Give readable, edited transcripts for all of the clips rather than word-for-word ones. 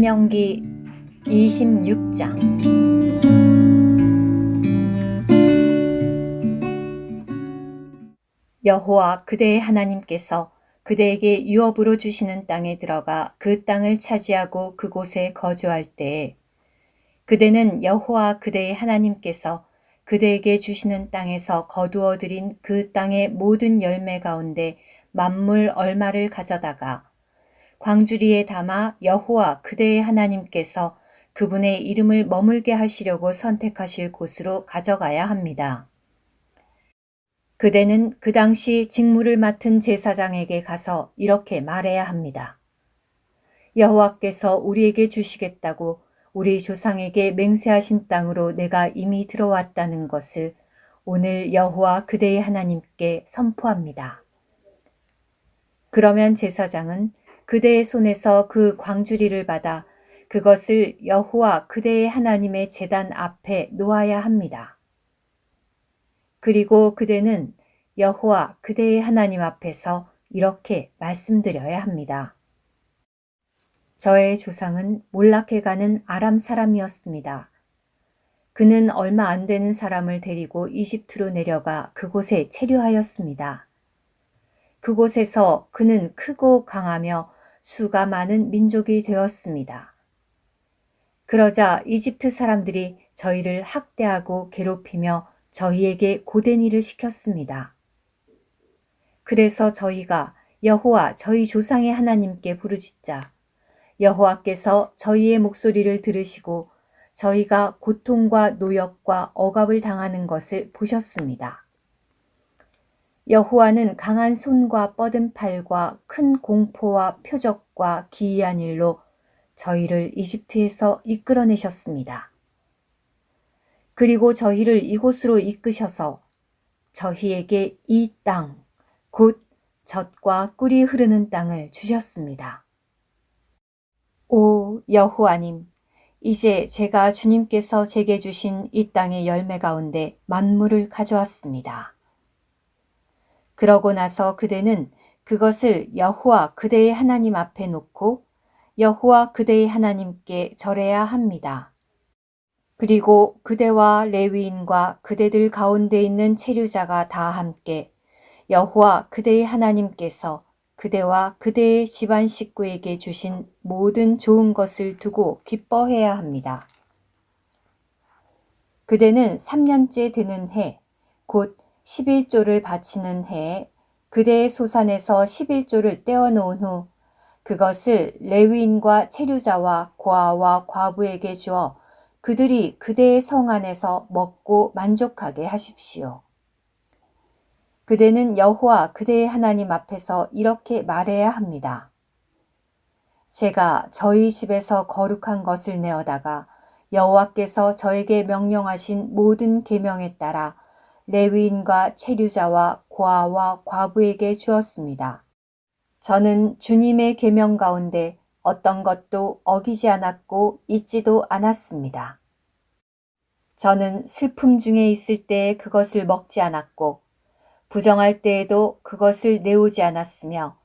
신명기 26장. 여호와 그대의 하나님께서 그대에게 유업으로 주시는 땅에 들어가 그 땅을 차지하고 그곳에 거주할 때에 그대는 여호와 그대의 하나님께서 그대에게 주시는 땅에서 거두어 들인 그 땅의 모든 열매 가운데 만물 얼마를 가져다가 광주리에 담아 여호와 그대의 하나님께서 그분의 이름을 머물게 하시려고 선택하실 곳으로 가져가야 합니다. 그대는 그 당시 직무를 맡은 제사장에게 가서 이렇게 말해야 합니다. 여호와께서 우리에게 주시겠다고 우리 조상에게 맹세하신 땅으로 내가 이미 들어왔다는 것을 오늘 여호와 그대의 하나님께 선포합니다. 그러면 제사장은 그대의 손에서 그 광주리를 받아 그것을 여호와 그대의 하나님의 제단 앞에 놓아야 합니다. 그리고 그대는 여호와 그대의 하나님 앞에서 이렇게 말씀드려야 합니다. 저의 조상은 몰락해 가는 아람 사람이었습니다. 그는 얼마 안 되는 사람을 데리고 이집트로 내려가 그곳에 체류하였습니다. 그곳에서 그는 크고 강하며 수가 많은 민족이 되었습니다. 그러자 이집트 사람들이 저희를 학대하고 괴롭히며 저희에게 고된 일을 시켰습니다. 그래서 저희가 여호와 저희 조상의 하나님께 부르짖자 여호와께서 저희의 목소리를 들으시고 저희가 고통과 노역과 억압을 당하는 것을 보셨습니다. 여호와는 강한 손과 뻗은 팔과 큰 공포와 표적과 기이한 일로 저희를 이집트에서 이끌어내셨습니다. 그리고 저희를 이곳으로 이끄셔서 저희에게 이 땅, 곧 젖과 꿀이 흐르는 땅을 주셨습니다. 오 여호와님, 이제 제가 주님께서 제게 주신 이 땅의 열매 가운데 만물을 가져왔습니다. 그러고 나서 그대는 그것을 여호와 그대의 하나님 앞에 놓고 여호와 그대의 하나님께 절해야 합니다. 그리고 그대와 레위인과 그대들 가운데 있는 체류자가 다 함께 여호와 그대의 하나님께서 그대와 그대의 집안 식구에게 주신 모든 좋은 것을 두고 기뻐해야 합니다. 그대는 3년째 되는 해, 곧 11조를 바치는 해에 그대의 소산에서 11조를 떼어놓은 후 그것을 레위인과 체류자와 고아와 과부에게 주어 그들이 그대의 성 안에서 먹고 만족하게 하십시오. 그대는 여호와 그대의 하나님 앞에서 이렇게 말해야 합니다. 제가 저희 집에서 거룩한 것을 내어다가 여호와께서 저에게 명령하신 모든 계명에 따라 레위인과 체류자와 고아와 과부에게 주었습니다. 저는 주님의 계명 가운데 어떤 것도 어기지 않았고 잊지도 않았습니다. 저는 슬픔 중에 있을 때에 그것을 먹지 않았고 부정할 때에도 그것을 내오지 않았으며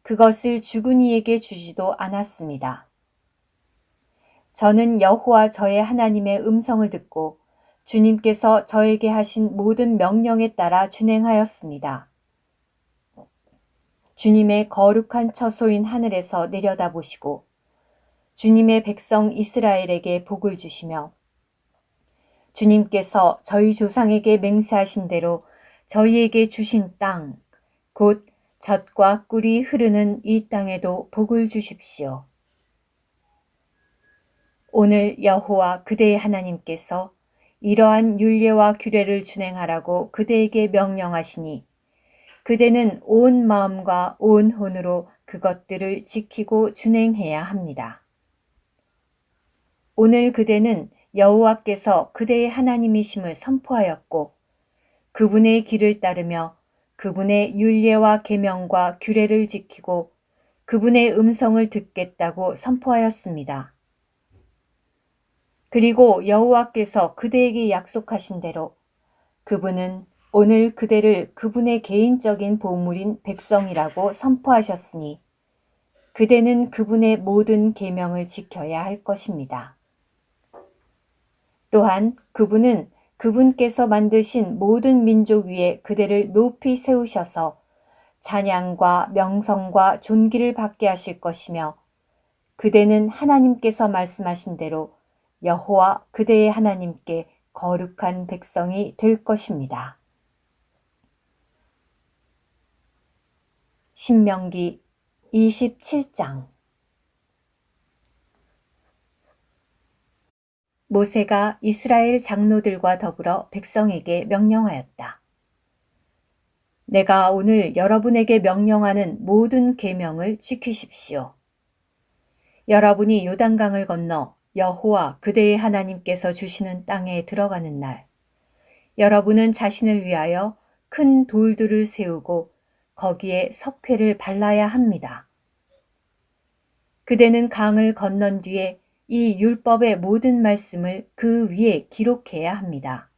그것을 죽은 이에게 주지도 않았습니다. 저는 여호와 저의 하나님의 음성을 듣고 주님께서 저에게 하신 모든 명령에 따라 준행하였습니다. 주님의 거룩한 처소인 하늘에서 내려다보시고 주님의 백성 이스라엘에게 복을 주시며 주님께서 저희 조상에게 맹세하신 대로 저희에게 주신 땅, 곧 젖과 꿀이 흐르는 이 땅에도 복을 주십시오. 오늘 여호와 그대의 하나님께서 이러한 율례와 규례를 준행하라고 그대에게 명령하시니 그대는 온 마음과 온 혼으로 그것들을 지키고 준행해야 합니다. 오늘 그대는 여호와께서 그대의 하나님이심을 선포하였고 그분의 길을 따르며 그분의 율례와 계명과 규례를 지키고 그분의 음성을 듣겠다고 선포하였습니다. 그리고 여호와께서 그대에게 약속하신 대로 그분은 오늘 그대를 그분의 개인적인 보물인 백성이라고 선포하셨으니 그대는 그분의 모든 계명을 지켜야 할 것입니다. 또한 그분은 그분께서 만드신 모든 민족 위에 그대를 높이 세우셔서 찬양과 명성과 존귀를 받게 하실 것이며 그대는 하나님께서 말씀하신 대로 여호와 그대의 하나님께 거룩한 백성이 될 것입니다. 신명기 27장. 모세가 이스라엘 장로들과 더불어 백성에게 명령하였다. 내가 오늘 여러분에게 명령하는 모든 계명을 지키십시오. 여러분이 요단강을 건너 여호와 그대의 하나님께서 주시는 땅에 들어가는 날, 여러분은 자신을 위하여 큰 돌들을 세우고 거기에 석회를 발라야 합니다. 그대는 강을 건넌 뒤에 이 율법의 모든 말씀을 그 위에 기록해야 합니다.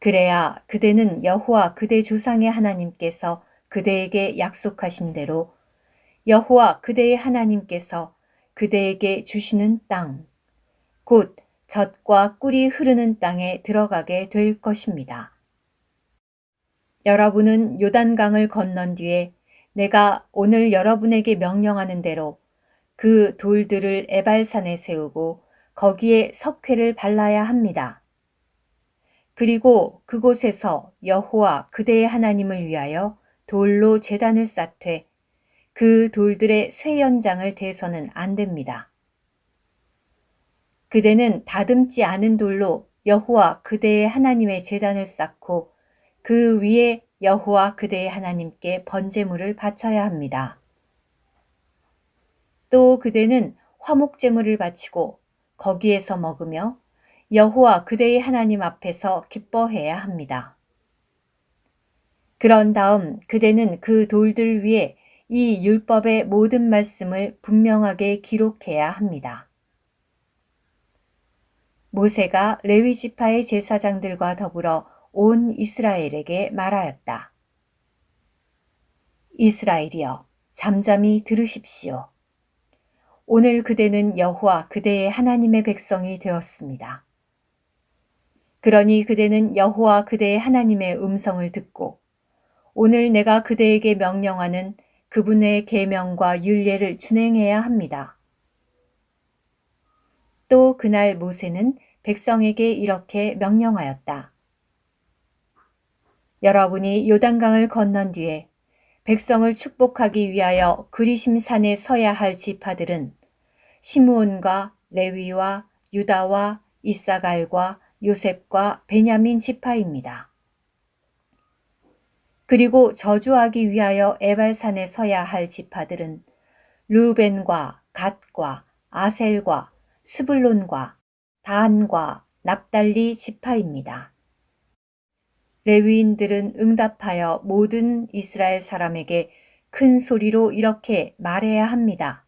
그래야 그대는 여호와 그대 조상의 하나님께서 그대에게 약속하신 대로 여호와 그대의 하나님께서 그대에게 주시는 땅, 곧 젖과 꿀이 흐르는 땅에 들어가게 될 것입니다. 여러분은 요단강을 건넌 뒤에 내가 오늘 여러분에게 명령하는 대로 그 돌들을 에발산에 세우고 거기에 석회를 발라야 합니다. 그리고 그곳에서 여호와 그대의 하나님을 위하여 돌로 제단을 쌓되 그 돌들의 쇠연장을 대서는 안 됩니다. 그대는 다듬지 않은 돌로 여호와 그대의 하나님의 제단을 쌓고 그 위에 여호와 그대의 하나님께 번제물을 바쳐야 합니다. 또 그대는 화목제물을 바치고 거기에서 먹으며 여호와 그대의 하나님 앞에서 기뻐해야 합니다. 그런 다음 그대는 그 돌들 위에 이 율법의 모든 말씀을 분명하게 기록해야 합니다. 모세가 레위 지파의 제사장들과 더불어 온 이스라엘에게 말하였다. 이스라엘이여, 잠잠히 들으십시오. 오늘 그대는 여호와 그대의 하나님의 백성이 되었습니다. 그러니 그대는 여호와 그대의 하나님의 음성을 듣고 오늘 내가 그대에게 명령하는 그분의 계명과 율례를 준행해야 합니다. 또 그날 모세는 백성에게 이렇게 명령하였다. 여러분이 요단강을 건넌 뒤에 백성을 축복하기 위하여 그리심 산에 서야 할 지파들은 시므온과 레위와 유다와 이사갈과 요셉과 베냐민 지파입니다. 그리고 저주하기 위하여 에발산에 서야 할 지파들은 르벤과 갓과 아셀과 스불론과 단과 납달리 지파입니다. 레위인들은 응답하여 모든 이스라엘 사람에게 큰 소리로 이렇게 말해야 합니다.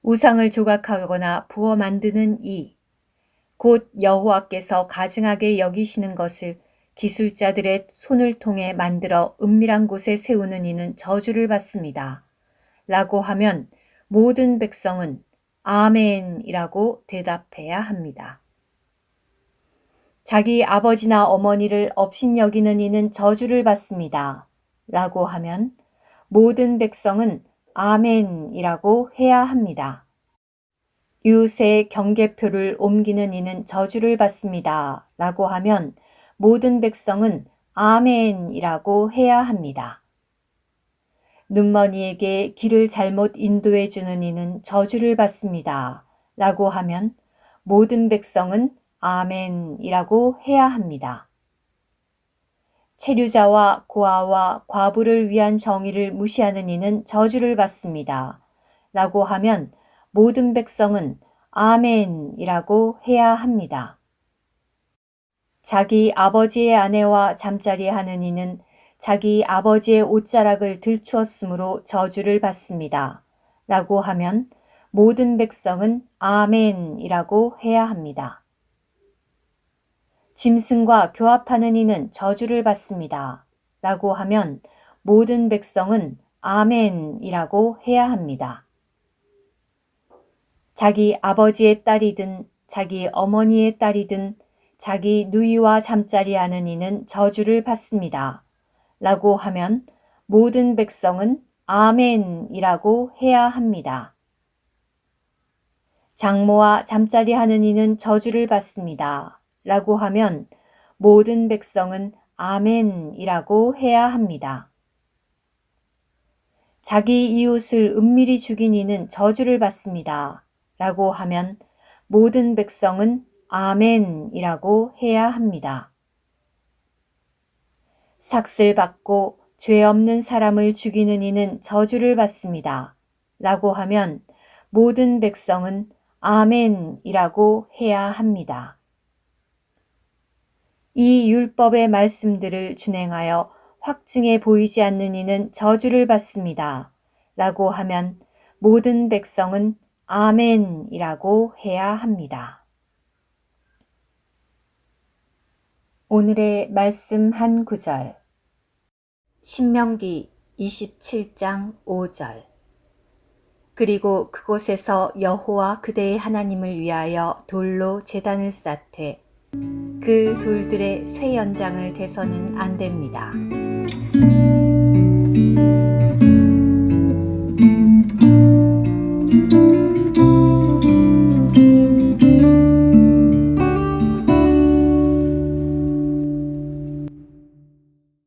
우상을 조각하거나 부어 만드는 이, 곧 여호와께서 가증하게 여기시는 것을 기술자들의 손을 통해 만들어 은밀한 곳에 세우는 이는 저주를 받습니다. 라고 하면 모든 백성은 아멘이라고 대답해야 합니다. 자기 아버지나 어머니를 업신여기는 이는 저주를 받습니다. 라고 하면 모든 백성은 아멘이라고 해야 합니다. 이웃의 경계표를 옮기는 이는 저주를 받습니다. 라고 하면 모든 백성은 아멘이라고 해야 합니다. 눈머니에게 길을 잘못 인도해 주는 이는 저주를 받습니다. 라고 하면 모든 백성은 아멘이라고 해야 합니다. 체류자와 고아와 과부를 위한 정의를 무시하는 이는 저주를 받습니다. 라고 하면 모든 백성은 아멘이라고 해야 합니다. 자기 아버지의 아내와 잠자리 하는 이는 자기 아버지의 옷자락을 들추었으므로 저주를 받습니다. 라고 하면 모든 백성은 아멘이라고 해야 합니다. 짐승과 교합하는 이는 저주를 받습니다. 라고 하면 모든 백성은 아멘이라고 해야 합니다. 자기 아버지의 딸이든 자기 어머니의 딸이든 자기 누이와 잠자리하는 이는 저주를 받습니다. 라고 하면 모든 백성은 아멘이라고 해야 합니다. 장모와 잠자리하는 이는 저주를 받습니다. 라고 하면 모든 백성은 아멘이라고 해야 합니다. 자기 이웃을 은밀히 죽인 이는 저주를 받습니다. 라고 하면 모든 백성은 아멘이라고 해야 합니다. 삭슬 받고 죄 없는 사람을 죽이는 이는 저주를 받습니다. 라고 하면 모든 백성은 아멘이라고 해야 합니다. 이 율법의 말씀들을 준행하여 확증해 보이지 않는 이는 저주를 받습니다. 라고 하면 모든 백성은 아멘이라고 해야 합니다. 오늘의 말씀 한 구절. 신명기 27장 5절. 그리고 그곳에서 여호와 그대의 하나님을 위하여 돌로 제단을 쌓되 그 돌들의 쇠 연장을 대서는 안 됩니다.